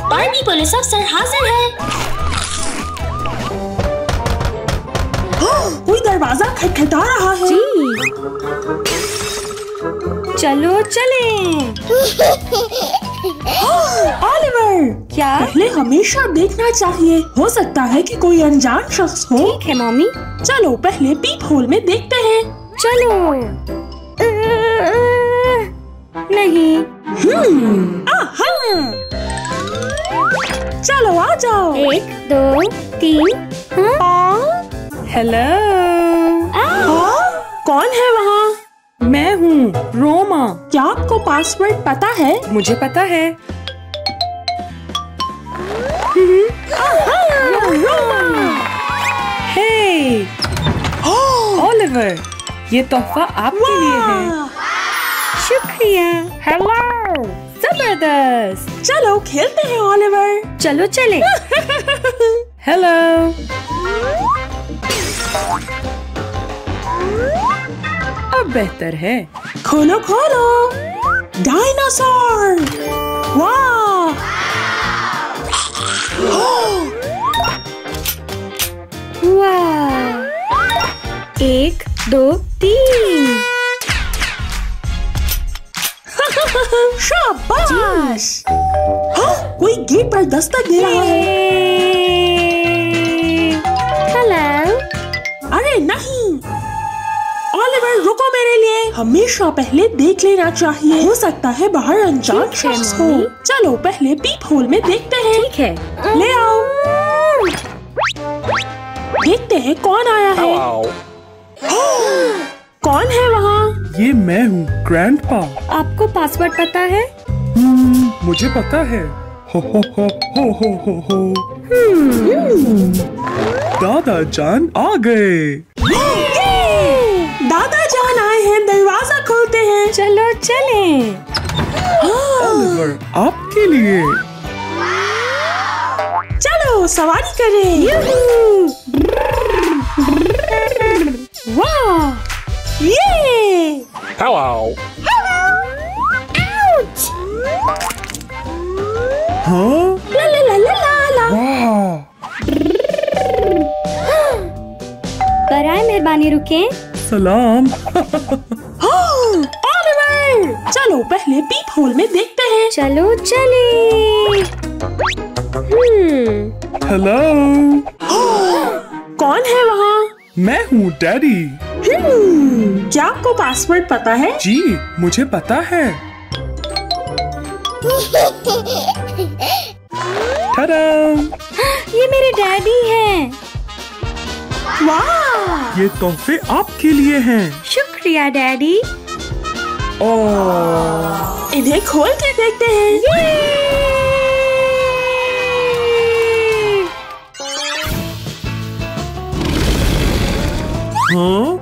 Barbie police अफसर हाजिर है। कोई दरवाजा खटखटा रहा है। जी। चलो चलें। ऑलिवर, क्या? पहले हमेशा देखना चाहिए, हो सकता है कि कोई अनजान शख्स हो। ठीक है मम्मी। चलो पहले पीप होल में देखते हैं। चलो। नहीं। आहा! चलो आ जाओ। 1 2 3। हेलो। कौन है वहाँ? मैं हूँ रोमा। क्या आपको पासवर्ड पता है? मुझे पता है। हे ऑलिवर, ये तोहफा आपके लिए है। शुक्रिया। हेलो। जबरदस्त। चलो खेलते हैं ऑलिवर। चलो चले। हेलो। अब बेहतर है। खोलो खोलो। डायनासोर। वाह! वाह। 1 2 3। शाबाश! कोई गेट पर दस्तक दे रहा है। हेलो। अरे नहीं! ऑलिवर रुको मेरे लिए। हमेशा पहले देख लेना चाहिए, हो सकता है बाहर अनजान ठीक है, शख्स हो। मम्मी। चलो पहले पीप होल में देखते हैं। ठीक है। ले आओ। देखते हैं कौन आया है। कौन है वहाँ? ये मैं हूँ ग्रैंडपा। आपको पासवर्ड पता है? मुझे पता है। हो हो हो हो हो हो हो। दादा जान आ गए। दादा जान आए हैं, दरवाजा खोलते हैं। चलो चलें। ऑलिवर आपके लिए। चलो सवारी करें। वाह। ये हाँ? ला ला ला ला ला ला। वाह! बराए मेहरबानी रुकें। सलाम। ऑलिवर, चलो पहले पीप होल में देखते हैं। चलो चले। हेलो। कौन है वहाँ? मैं हूँ डैडी। क्या आपको पासवर्ड पता है? जी मुझे पता है। टा-डा! ये मेरे डैडी हैं। वाह! ये तोहफे आपके लिए हैं। शुक्रिया डैडी। ओह, इन्हें खोल के देखते हैं। हाँ?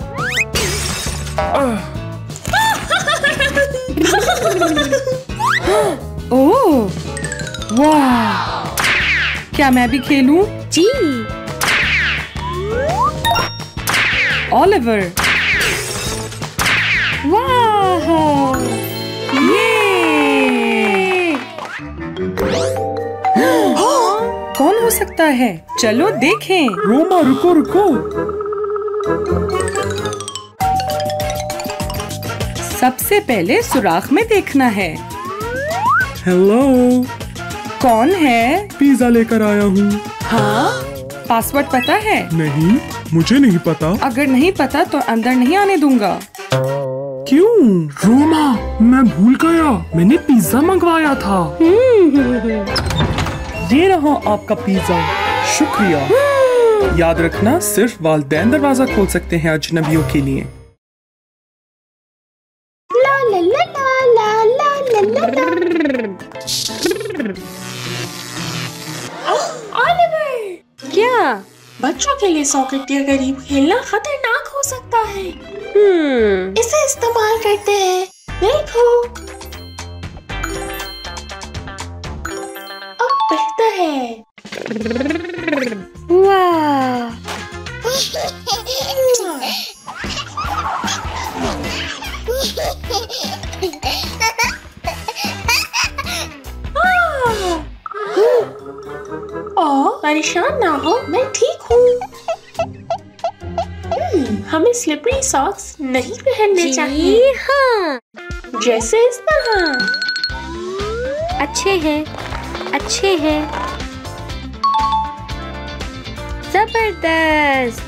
ओह, वाह! क्या मैं भी खेलूं? जी। ऑलिवर। वाह! ये! कौन हो सकता है? चलो देखें। रोमा रुको रुको। सबसे पहले सुराख में देखना है। हेलो। कौन है? पिज्जा लेकर आया हूँ। हाँ? पासवर्ड पता है? नहीं मुझे नहीं पता। अगर नहीं पता तो अंदर नहीं आने दूंगा। क्यों? रोमा मैं भूल गया, मैंने पिज्जा मंगवाया था। ये रहा आपका पिज्जा। शुक्रिया। याद रखना सिर्फ वालिदैन दरवाजा खोल सकते हैं अजनबियों के लिए। ला ला ला ला ला ला ला ला। ऑलिवर, क्या? बच्चों के लिए सॉकेट के करीब खेलना खतरनाक हो सकता है। इसे इस्तेमाल करते हैं। देखो, अब बेहतर है। वाह। परेशान ना हो, मैं ठीक हूँ। हमें स्लिपरी सॉक्स नहीं पहनने चाहिए। हाँ, जैसे इस तरह। अच्छे हैं, अच्छे हैं। जबरदस्त।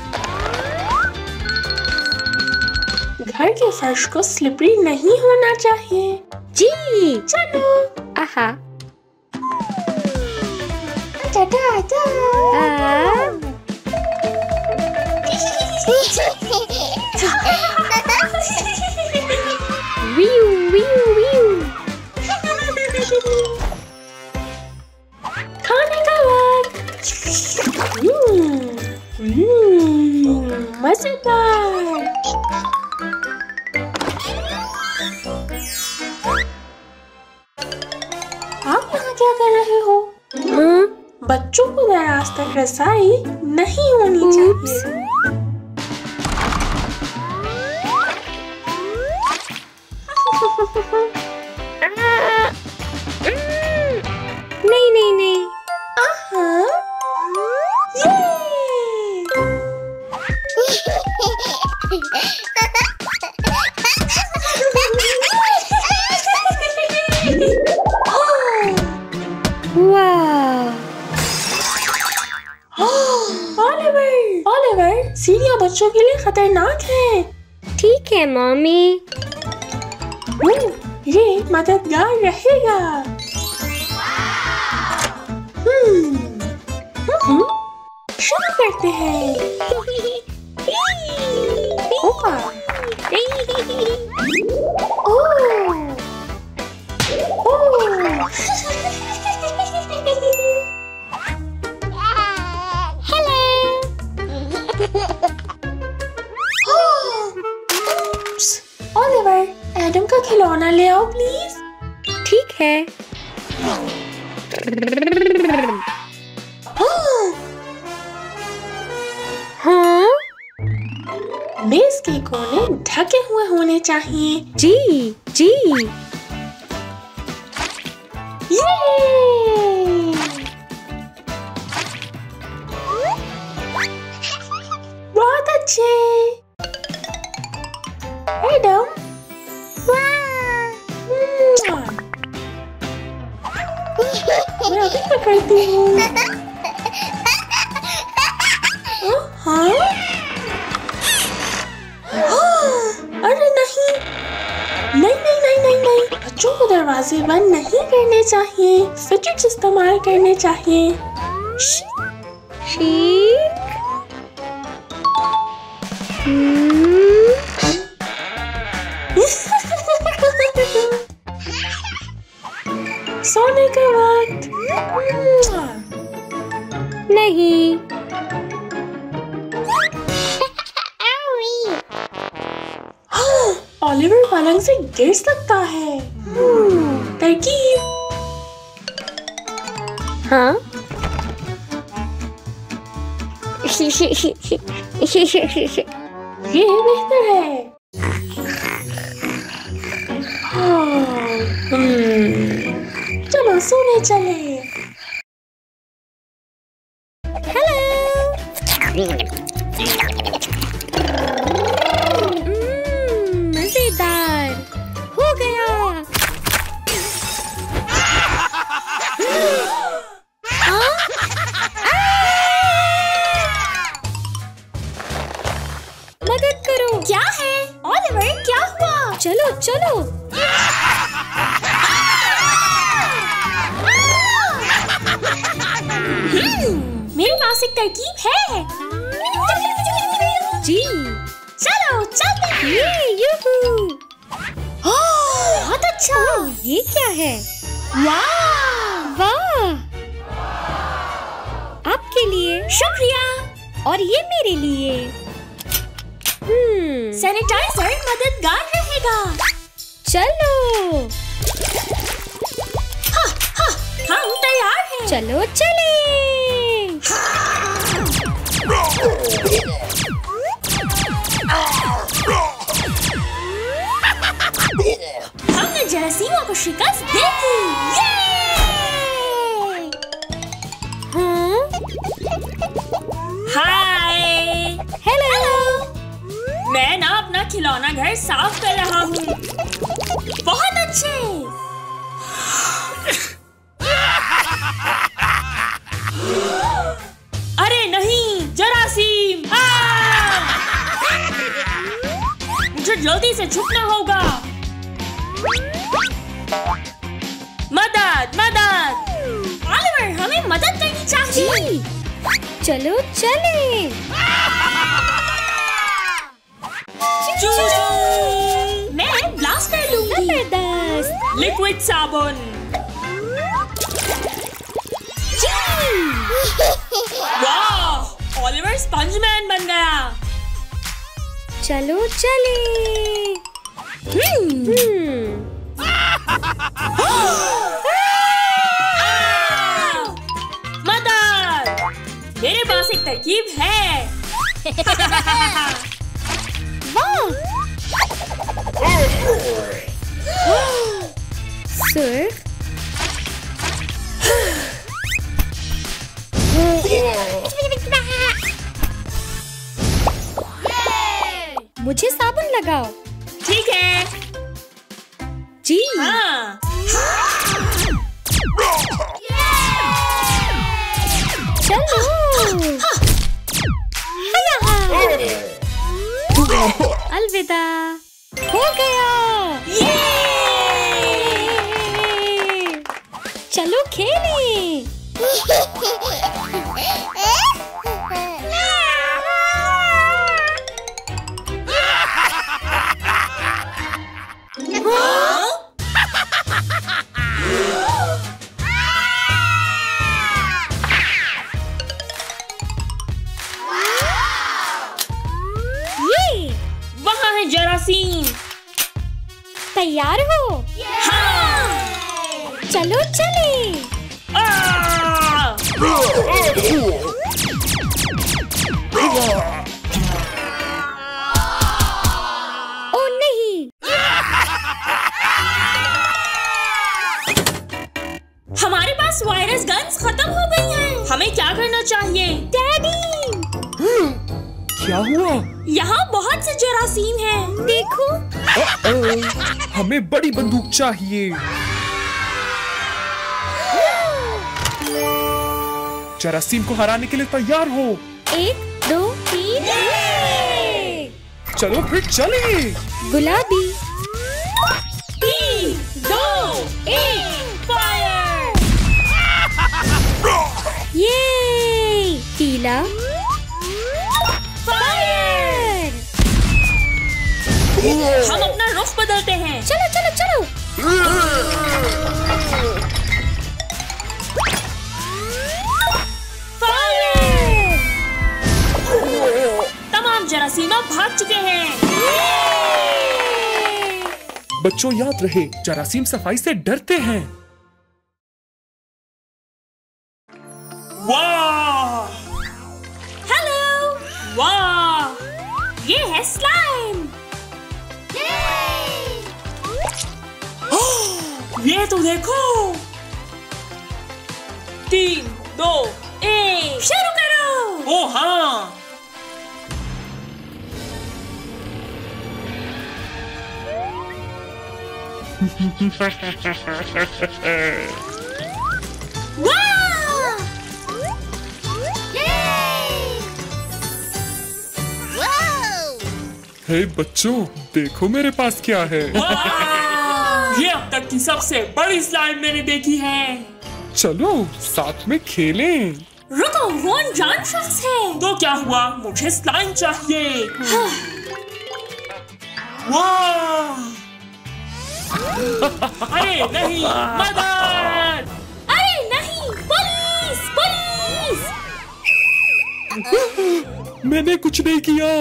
घर के फर्श को स्लिपरी नहीं होना चाहिए। जी। चलो। आहा। Wiu, wiu, wiu. खाने का वक्त। मजेदार। आप यहाँ क्या कर रहे हो? बच्चों को दराज तक रसाई नहीं होनी चाहिए। नहीं नहीं नहीं। ओलिवर, सीढ़ियाँ बच्चों के लिए खतरनाक है। ठीक है मम्मी। ये मददगार रहेगा। शुरू करते हैं। ओलिवर, एडम का खिलौना ले आओ प्लीज। ठीक है। हाँ? मेज के कोने ढके हुए होने चाहिए। जी जी। ये बहुत अच्छे। एडम, मैं अभी पकड़ती हूँ। हाँ? अरे नहीं, नहीं नहीं नहीं नहीं नहीं। बच्चों को दरवाजे बंद नहीं करने चाहिए। फिडजेट इस्तेमाल करने चाहिए। ठीक। सोने का वक्त। नहीं। ओलिवर पलंग से गिर सकता है। तरकीब। हाँ? ये बेहतर है। चलो सोने चले। मजेदार हो गया। मदद करो। क्या है ओलिवर, क्या हुआ? चलो चलो। मेरे पास एक तरकीब है। जी। चलो चलते हैं। यूहू। बहुत अच्छा। ये क्या है? वाह, वाह। आपके लिए। शुक्रिया। और ये मेरे लिए। सैनिटाइजर मददगार रहेगा। चलो। हम तैयार हैं। चलो चले। हमने जरासीमों को शिकस्त दे दी। ये! हाँ? मैं ना अपना खिलौना घर साफ कर रहा हूँ। बहुत अच्छे। अरे नहीं, जरासीम! मुझे जल्दी से छुपना होगा। मदद, मदद! ऑलिवर, हमें मदद करनी चाहिए। चलो चले। मैं ब्लास्ट कर लूंगी। जबरदस्त। लिक्विड साबुन। वाह! ऑलिवर स्पंजमैन बन गया। चलो चले। मदद! मेरे पास एक तरकीब है। सुर्ख। मुझे साबुन लगाओ। ठीक है। जी। हाँ। चलो। अलविदा। हो गया। चलो खेलें। वहाँ है जरासीम। तैयार हो? हाँ। चलो चले। ओ नहीं। हमारे पास वायरस गन्स खत्म हो गई हैं। हमें क्या करना चाहिए? डैडी। क्या हुआ? यहाँ बहुत से जरासीम हैं। देखो। हमें बड़ी बंदूक चाहिए। जरासीम को हराने के लिए तैयार हो। 1 2 3। चलो फिर चले। गुलाबी। 3 2 1 फायर! ये पीला। फायर! हम अपना रुख बदलते हैं। चलो चलो चलो। फायर! तमाम जरासीम भाग चुके हैं। बच्चों याद रहे, जरासीम सफाई से डरते हैं। वाह! हेलो! वाह! ये है स्लाइम। ये तो देखो। 3 2 1 शुरू करो। ओ हाँ। वाह! हे बच्चों, देखो मेरे पास क्या है। ये अब तक की सबसे बड़ी स्लाइम मैंने देखी है। चलो साथ में खेलें। रुको, वो अनजान शख्स है। तो क्या हुआ? मुझे स्लाइम चाहिए। वाह! अरे नहीं, मदद! अरे नहीं, पुलिस! पुलिस! मैंने कुछ नहीं किया।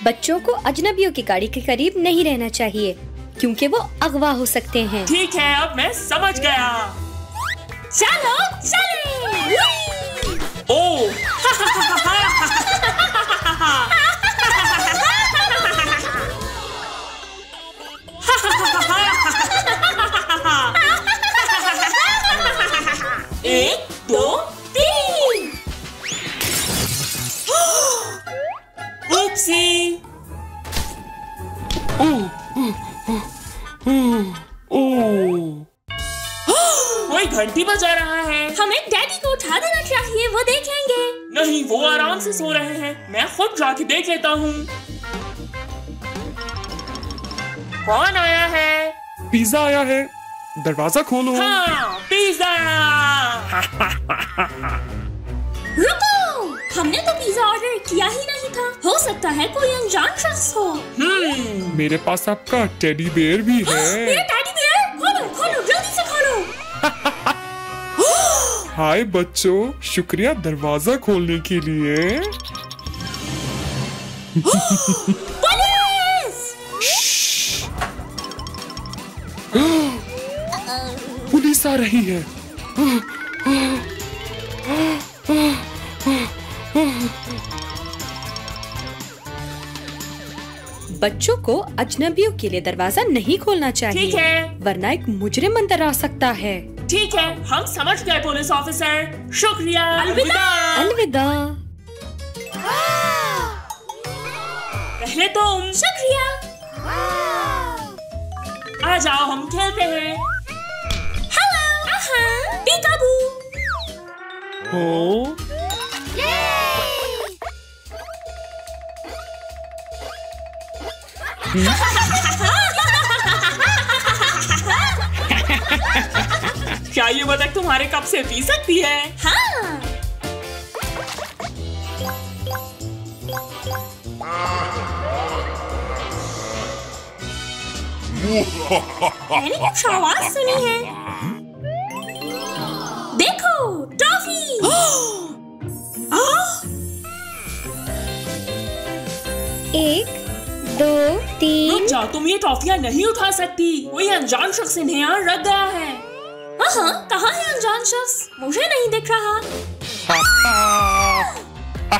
बच्चों को अजनबियों की गाड़ी के करीब नहीं रहना चाहिए क्योंकि वो अगवा हो सकते हैं। ठीक है, अब मैं समझ गया। चलो चलें। ओ! एक, दो, तीन। कोई घंटी बजा रहा है। हमें डैडी को उठा देना चाहिए, वो देखेंगे। नहीं, वो आराम से सो रहे हैं। मैं खुद जाके देख लेता हूँ। कौन आया है? पिज्जा आया है, दरवाजा खोलो। हाँ, पिज्जा। रुको, हमने तो पिज्जा ऑर्डर किया ही नहीं था। हो सकता है कोई अनजान शख्स हो। मेरे पास आपका टेडी बेयर भी मेरा है। टैडी बियर, खोलो खोलो, जल्दी से खोलो। हाय बच्चों, शुक्रिया दरवाजा खोलने के लिए। पुलिस! पुलिस आ रही है। बच्चों को अजनबियों के लिए दरवाजा नहीं खोलना चाहिए। ठीक है। वरना एक मुजरिम अंदर आ सकता है। ठीक है, हम समझ गए पुलिस ऑफिसर। शुक्रिया। अलविदा। अलविदा। पहले तुम। शुक्रिया। आ जाओ, हम खेलते हैं। हेलो, पीकाबू। हो क्या ये बतख तुम्हारे कप से पी सकती है? हाँ। मैंने कुछ आवाज सुनी है। देखो, टॉफी। एक, दो, तीन। रुक जाओ, तुम ये टॉफियां नहीं उठा सकती। कोई अनजान शख्स इन्हें यहाँ रख गया है। हाँ, कहाँ है अनजान शख्स? मुझे नहीं दिख रहा।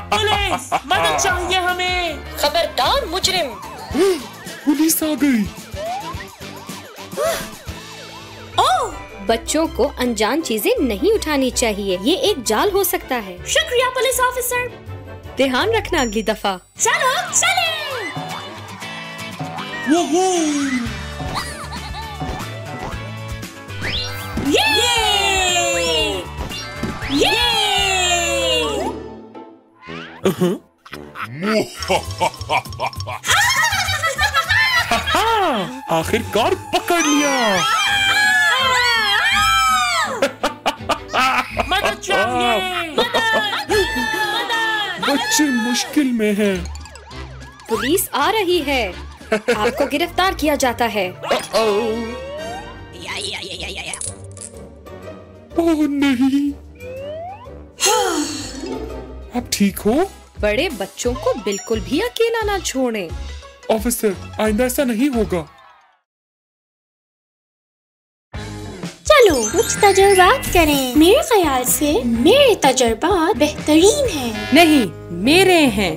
पुलिस, मदद चाहिए हमें। खबरदार मुजरिम। पुलिस आ गई। ओह, बच्चों को अनजान चीजें नहीं उठानी चाहिए। ये एक जाल हो सकता है। शुक्रिया पुलिस ऑफिसर। ध्यान रखना अगली दफा। चलो चले। आखिरकार पकड़ लिया। मदद चाहिए। बच्चे मुश्किल में हैं। पुलिस आ रही है। आपको गिरफ्तार किया जाता है। ओह नहीं। आप ठीक हो? बड़े बच्चों को बिल्कुल भी अकेला ना छोड़ें। ऑफिसर, आइंदा ऐसा नहीं होगा। चलो कुछ तजुर्बात करें। मेरे ख्याल से मेरे तजुर्बात बेहतरीन हैं। नहीं, मेरे हैं।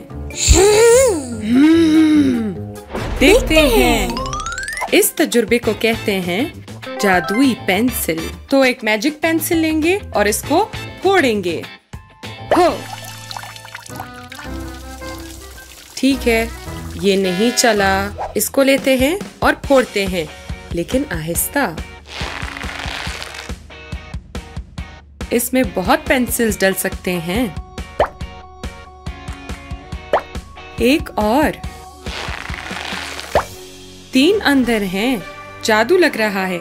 देखते हैं। इस तजुर्बे को कहते हैं जादुई पेंसिल। तो एक मैजिक पेंसिल लेंगे और इसको फोड़ेंगे। हो, ठीक है, ये नहीं चला। इसको लेते हैं और फोड़ते हैं, लेकिन आहिस्ता। इसमें बहुत पेंसिल्स डल सकते हैं। एक और। 3 अंदर हैं। जादू लग रहा है,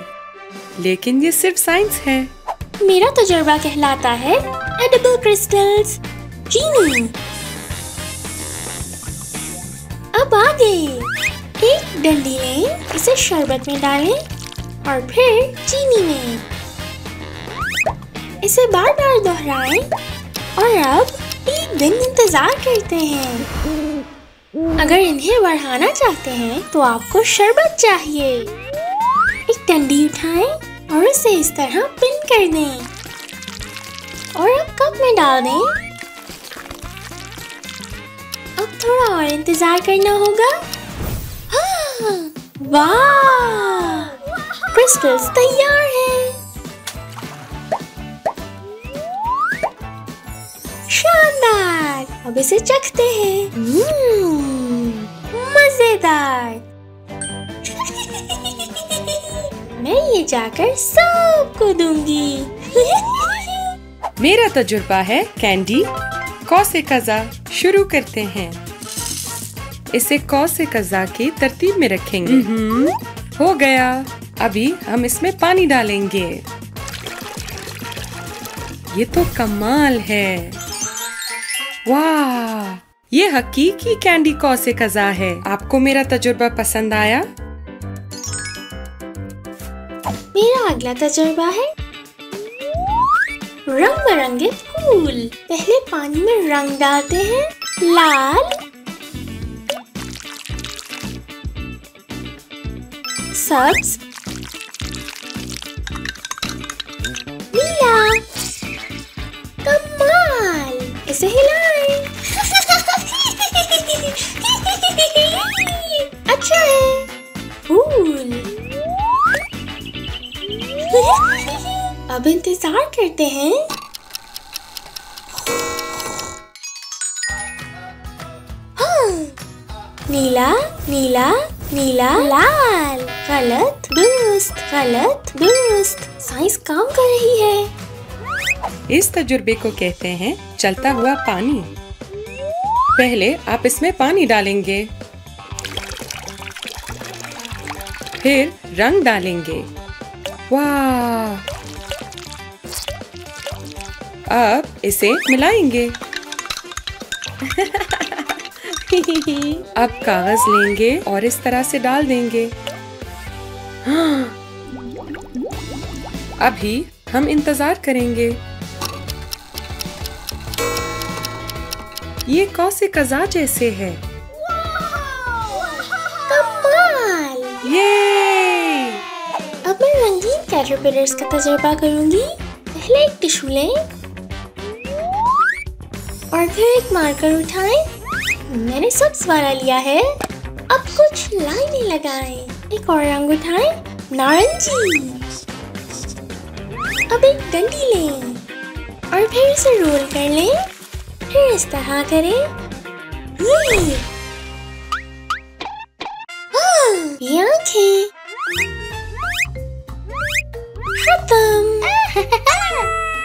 लेकिन ये सिर्फ साइंस है। मेरा तजुर्बा कहलाता है एडिबल क्रिस्टल्स। चीनी। अब आगे एक डंडी लें, इसे शरबत में डालें और फिर चीनी में। इसे बार बार दोहराएं और अब 1 दिन इंतजार करते हैं। अगर इन्हें बढ़ाना चाहते हैं तो आपको शरबत चाहिए। एक डंडी उठाएं और उसे इस तरह पिन कर दें और अब कप में डाल दें। अब थोड़ा और इंतजार करना होगा। हाँ, वाह! क्रिस्टल्स तैयार हैं। शानदार! अब इसे चखते हैं। मजेदार। मैं ये जाकर सबको दूंगी। मेरा तजुर्बा है कैंडी कौ से कज़ा। शुरू करते हैं। इसे कौ से कज़ा की तरतीब में रखेंगे। हो गया। अभी हम इसमें पानी डालेंगे। ये तो कमाल है। वाह, ये हकीकी कैंडी कौ से कज़ा है। आपको मेरा तजुर्बा पसंद आया? मेरा अगला तजुर्बा है रंग बिरंगे फूल। पहले पानी में रंग डालते हैं। लाल, सब्ज, नीला। कमाल, इसे हिलाएं। अच्छा है। फूल। अब इंतजार करते हैं। हाँ, नीला नीला नीला लाल। गलत दुरुस्त, गलत दुरुस्त। साइंस काम कर रही है। इस तजुर्बे को कहते हैं चलता हुआ पानी। पहले आप इसमें पानी डालेंगे, फिर रंग डालेंगे। वाह, अब इसे मिलाएंगे। अब कागज लेंगे और इस तरह से डाल देंगे। अभी हम इंतजार करेंगे। ये कौ से कज़ा जैसे है। कमाल। ये अब मैं रंगीन कैटरपिलर्स का तजुर्बा करूंगी। पहले एक टिश्यू लें और फिर एक मार्कर उठाएं। मैंने सब्ज वाला लिया है। अब कुछ लाइनें लगाएं। एक और रंग उठाएं, नारंगी। अब एक डंडी लें और फिर इसे रोल कर लें। फिर इस तरह करें। ये आंखें। खत्म।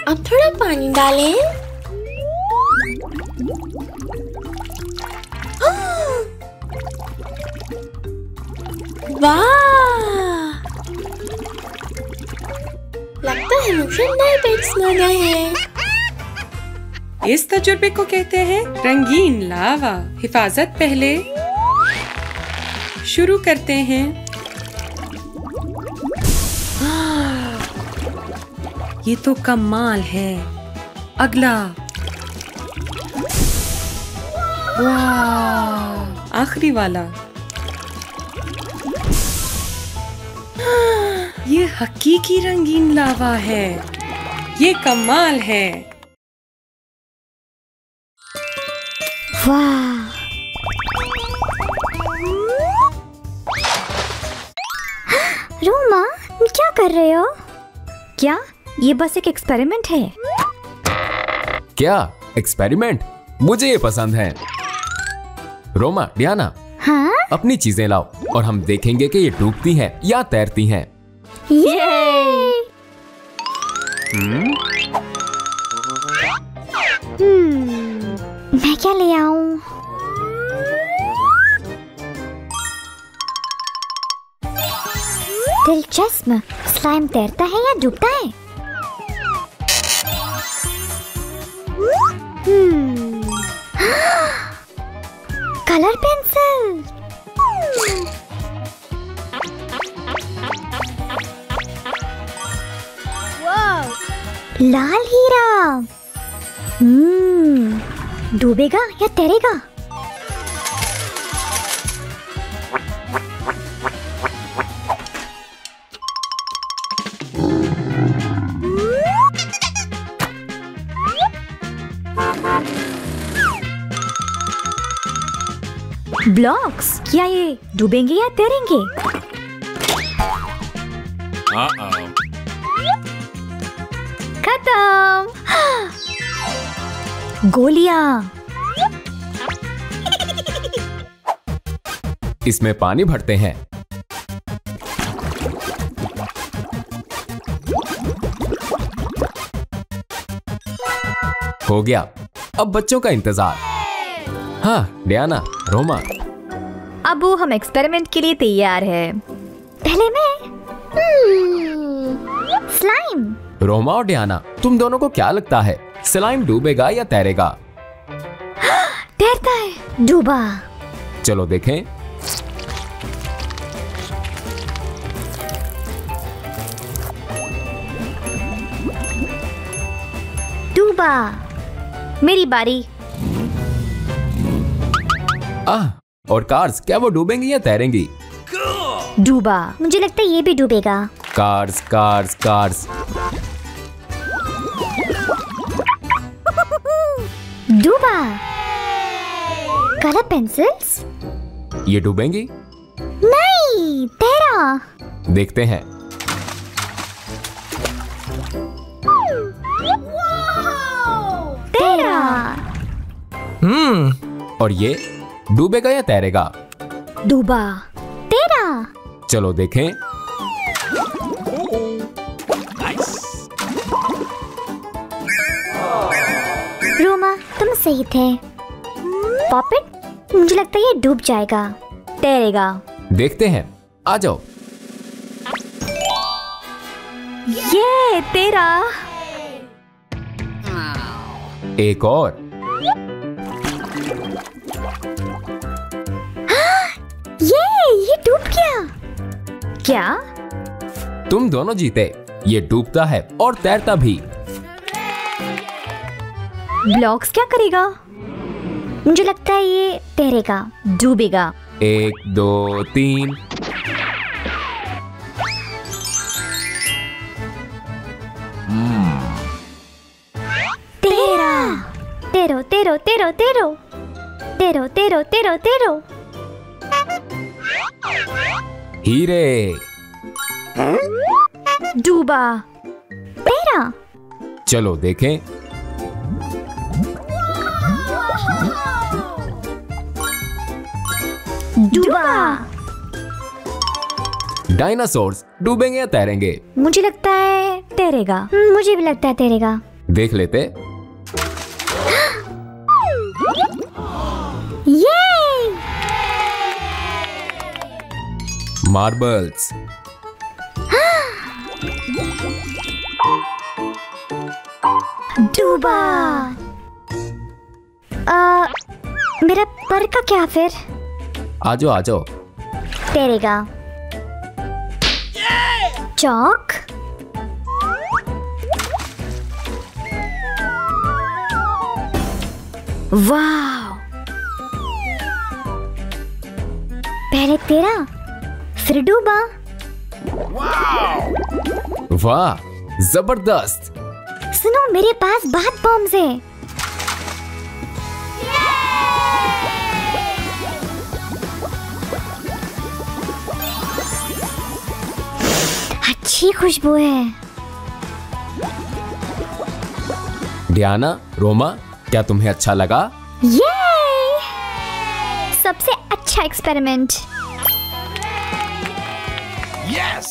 अब थोड़ा पानी डालें। वाह, लगता है मुझे नए पेट्स मिल गए हैं। इस तजुर्बे को कहते हैं रंगीन लावा। हिफाजत पहले। शुरू करते हैं। ये तो कमाल है। अगला। वाह, आखिरी वाला। ये हकीकी रंगीन लावा है। ये कमाल है। वाह, रोमा, क्या कर रहे हो? क्या ये बस एक एक्सपेरिमेंट है? क्या एक्सपेरिमेंट? मुझे ये पसंद है। रोमा, डियाना, हाँ? अपनी चीजें लाओ और हम देखेंगे कि ये डूबती हैं या तैरती हैं। मैं क्या ले आऊं? दिलचस्प। स्लाइम तैरता है या डूबता है? Colour pencil. लाल हीरा। डूबेगा या तैरेगा? ब्लॉक्स, क्या ये डूबेंगे या तैरेंगे? खत्म। गोलियां। इसमें पानी भरते हैं। हो गया। अब बच्चों का इंतजार। हाँ डियाना, रोमा। अब हम एक्सपेरिमेंट के लिए तैयार है। पहले मैं स्लाइम। रोमा और डियाना, तुम दोनों को क्या लगता है, स्लाइम डूबेगा या तैरेगा? तैरता है। डूबा। चलो देखें। डूबा। मेरी बारी। और कार्स, क्या वो डूबेंगी या तैरेंगी? डूबा। मुझे लगता है ये भी डूबेगा। Cars cars cars. डूबा। Colour pencils. ये डूबेंगी? नहीं, तैरा। देखते हैं। तैरा। और ये डूबेगा या तैरेगा? डूबा। तैरा। चलो देखें। रोमा, तुम सही थे। पॉपेट, मुझे लगता है ये डूब जाएगा। तैरेगा। देखते हैं, आ जाओ। ये तेरा। एक और। ये डूब गया। क्या? तुम दोनों जीते। ये डूबता है और तैरता भी। ब्लॉक्स क्या करेगा? मुझे लगता है ये तैरेगा। डूबेगा। 1 2 3। तेरा। तेरो तेरो तेरो तेरो तेरो तेरो तेरो तेरो। हीरे। डूबा। तेरा। चलो देखें। डूबा। डायनासोर्स डूबेंगे या तैरेंगे? मुझे लगता है तैरेगा। मुझे भी लगता है तैरेगा। देख लेते। ये मार्बल्स। डूबा। मेरा पर का क्या फिर? आ जाओ आ जाओ। तैरेगा। चौक। वाह। पहले तेरा, फिर डूबा। वाह, जबरदस्त। सुनो, मेरे पास बात बॉम्ब्स है। अच्छी खुशबू है। डियाना, रोमा, क्या तुम्हें अच्छा लगा? ये सबसे अच्छा एक्सपेरिमेंट। Yes!